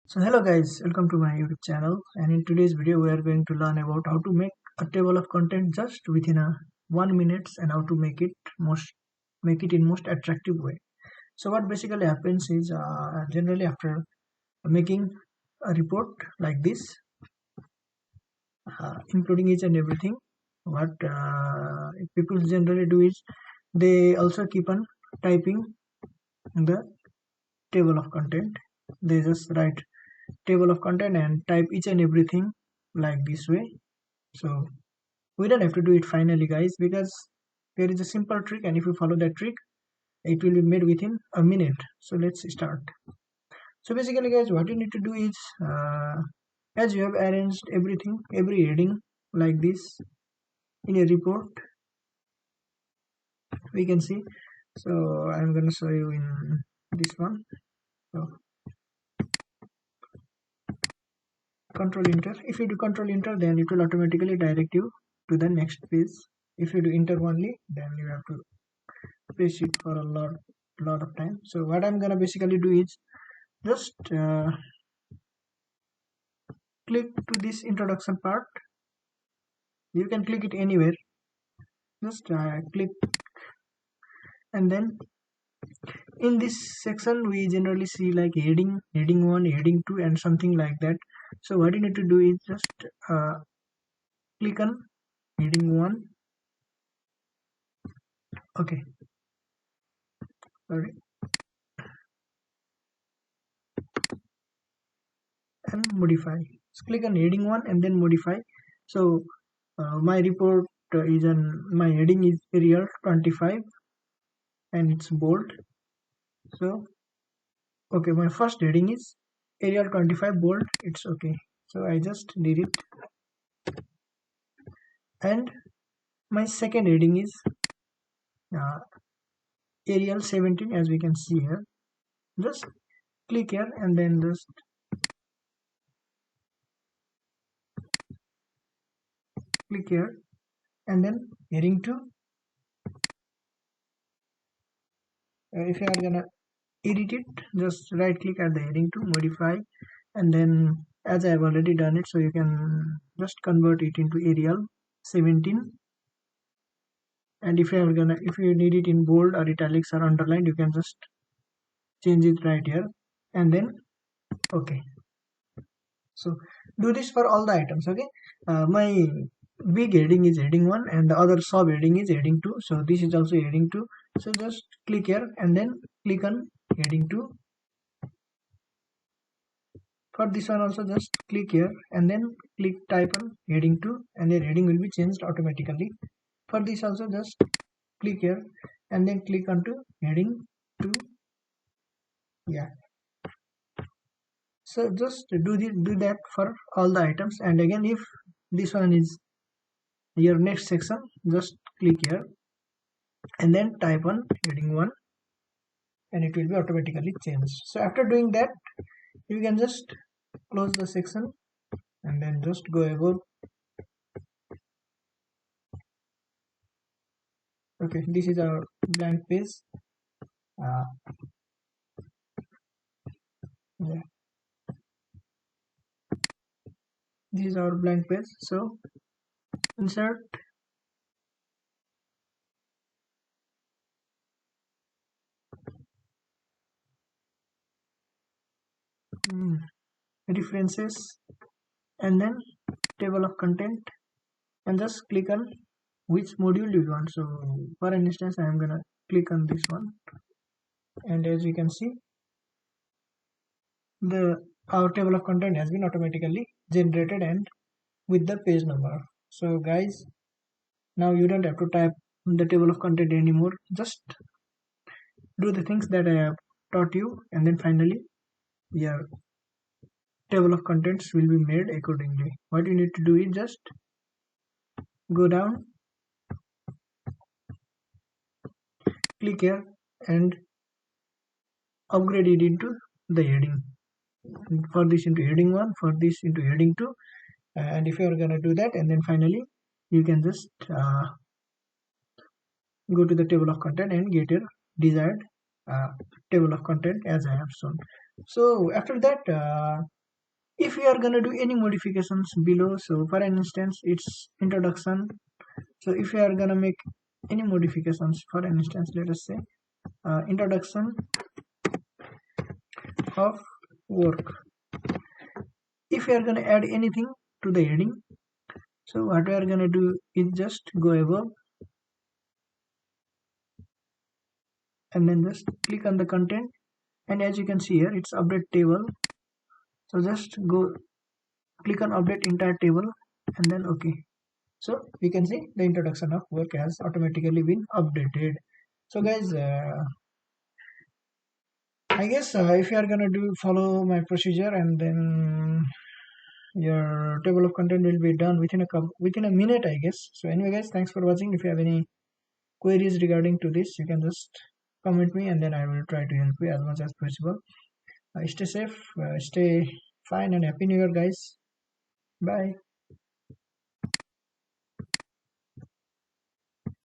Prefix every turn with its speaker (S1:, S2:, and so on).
S1: So hello guys, welcome to my YouTube channel, and in today's video we are going to learn about how to make a table of content just within a 1 minute and how to make it in most attractive way. So what basically happens is generally after making a report like this, including each and everything, what people generally do is they also keep on typing the table of content. They just write table of content and type each and everything like this way. So we don't have to do it finally guys, because there is a simple trick, and if you follow that trick it will be made within a minute. So let's start. So basically guys, what you need to do is as you have arranged everything, every heading like this in a report, we can see. So I'm gonna show you in this one. So control enter. If you do control enter, then it will automatically direct you to the next page. If you do enter only, then you have to press it for a lot of time. So what I'm gonna basically do is just click to this introduction part. You can click it anywhere. Just click, and then in this section we generally see like heading 1, heading 2 and something like that. So what you need to do is just click on heading 1. Okay, sorry, and modify. Just click on heading 1 and then modify. So my report is on, my heading is Arial 25 and it's bold. So okay, my first heading is Arial 25 bold, it's okay. So I just did it. And my second heading is uh, Arial 17, as we can see here. Just click here and then just click here and then heading 2. If you are gonna edit it, just right click at the heading to modify, and then as I have already done it, so you can just convert it into Arial 17. And if you need it in bold or italics or underlined, you can just change it right here and then okay. So do this for all the items. Okay, my big heading is heading 1 and the other sub heading is heading 2, so this is also heading 2. So just click here and then click on heading 2. For this one also just click here and then click type on heading 2, and your heading will be changed automatically. For this also just click here and then click onto heading 2. Yeah, so just do that for all the items. And again, if this one is your next section, just click here and then type on heading 1 and it will be automatically changed. So after doing that, you can just close the section and then just go above. Okay, this is our blank page. uh, yeah, this is our blank page. So insert references and then table of content, and just click on which module you want. So for instance, I am gonna click on this one, and as you can see, the our table of content has been automatically generated and with the page number. So guys, now you don't have to type the table of content anymore. Just do the things that I have taught you, and then finally your table of contents will be made accordingly. What you need to do is just go down, click here and upgrade it into the heading. For this into heading 1, for this into heading 2, and if you are gonna do that, and then finally you can just go to the table of content and get your desired uh, table of content as I have shown. So after that, If we are gonna do any modifications below, so for an instance it's introduction. So if we are gonna make any modifications, for an instance let us say introduction of work. If we are gonna add anything to the heading, so what we are gonna do is just go above and then just click on the content, and as you can see here it's update table. So just go click on update entire table and then okay. So we can see the introduction of work has automatically been updated. So guys, I guess if you are gonna do follow my procedure, and then your table of content will be done within within a minute, I guess. So anyway guys, thanks for watching. If you have any queries regarding to this, you can just comment me and then I will try to help you as much as possible. Stay safe, stay fine, and happy new year guys. Bye.